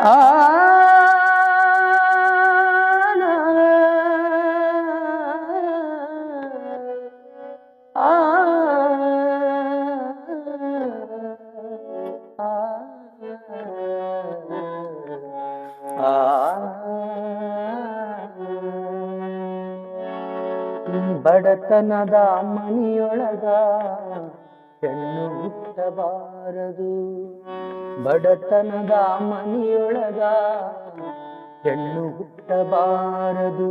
ಆ ಬಡತನದ ಮನೆಯೊಳಗ ಹೆಣ್ಣು ಹುಟ್ಟಬಾರದು. ಬಡತನದ ಮನೆಯೊಳಗ ಹೆಣ್ಣು ಹುಟ್ಟಬಾರದು.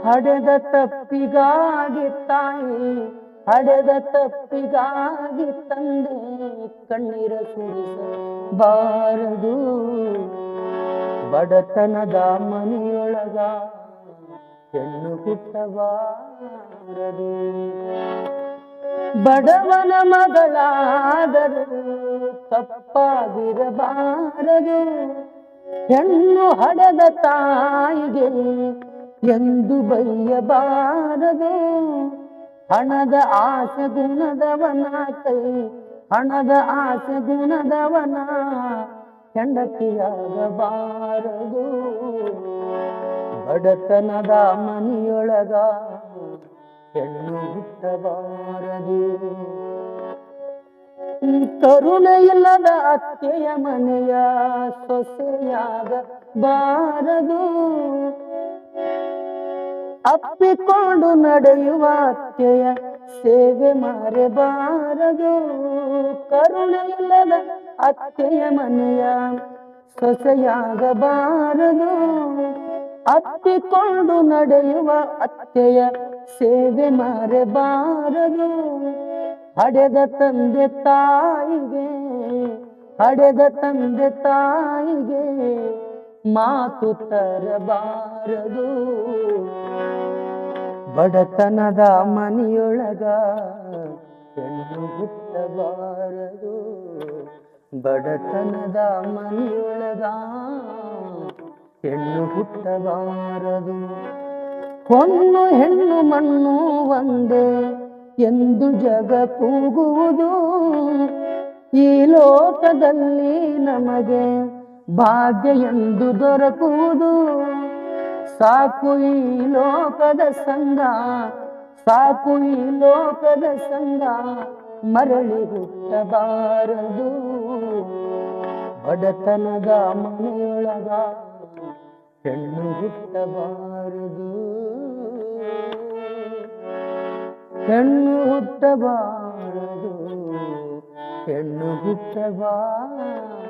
ಹಡೆದ ತಪ್ಪಿಗಾಗಿ ತಾಯಿ, ಹಡೆದ ತಪ್ಪಿಗಾಗಿ ತಂದೆ ಕಣ್ಣೀರ ಸುರಿಸಬಾರದು. ಬಡತನದ ಮನೆಯೊಳಗ ಹೆಣ್ಣು ಹುಟ್ಟಬಾರದು. ಬಡವನ ಮಗಳಾದರೂ ತಪ್ಪಾಗಿರಬಾರದು. ಹೆಣ್ಣು ಹಡೆದ ತಾಯಿಗೆ ಎಂದು ಬೈಯಬಾರದು. ಹಣದ ಆಸೆ ಗುಣದವನ ಕೈ, ಹಣದ ಆಸೆ ಗುಣದವನ ಹೆಂಡತಿಯಾಗಬಾರದು. ಬಡತನದ ಮನೆಯೊಳಗ ಹೆಣ್ಣು ಹುಟ್ಟಬಾರದು. ಕರುಣೆ ಇಲ್ಲದ ಅತ್ತೆಯ ಮನೆಯ ಸೊಸೆಯಾಗಬಾರದು. ಅಪ್ಪಿಕೊಂಡು ನಡೆಯುವ ಅತ್ತೆಯ ಸೇವೆ ಮಾಡಬಾರದು. ಕರುಣೆ ಇಲ್ಲದ ಅತ್ತೆಯ ಮನೆಯ ಸೊಸೆಯಾಗಬಾರದು. ಅಪ್ಪಿಕೊಂಡು ನಡೆಯುವ ಅತ್ತೆಯ ಸೇವೆ ಮಾಡಬಾರದು. ಹಡೆದ ತಂದೆ ತಾಯಿಗೆ, ಹಡೆದ ತಂದೆ ತಾಯಿಗೆ ಮಾತು ತರಬಾರದು. ಬಡತನದ ಮನೆಯೊಳಗ ಹೆಣ್ಣು ಹುಟ್ಟಬಾರದು. ಬಡತನದ ಮನೆಯೊಳಗ ಹೆಣ್ಣು ಹುಟ್ಟಬಾರದು. ಹೊನ್ನು ಹೆಣ್ಣು ಮಣ್ಣು ಒಂದೇ ಎಂದು ಜಗ ಕೂಗುವುದು. ಈ ಲೋಕದಲ್ಲಿ ನಮಗೆ ಭಾಗ್ಯ ಎಂದು ದೊರಕುವುದು. ಸಾಕು ಈ ಲೋಕದ ಸಂಗ, ಸಾಕು ಈ ಲೋಕದ ಸಂಗ, ಮರಳಿ ಹುಟ್ಟಬಾರದು. ಬಡತನದ ಮನೆಯೊಳಗ ಹೆಣ್ಣು ಹುಟ್ಟಬಾರದು. ಹೆಣ್ಣು ಹುಟ್ಟಬಾರದು. ಹೆಣ್ಣು ಹುಟ್ಟಬಾರದು.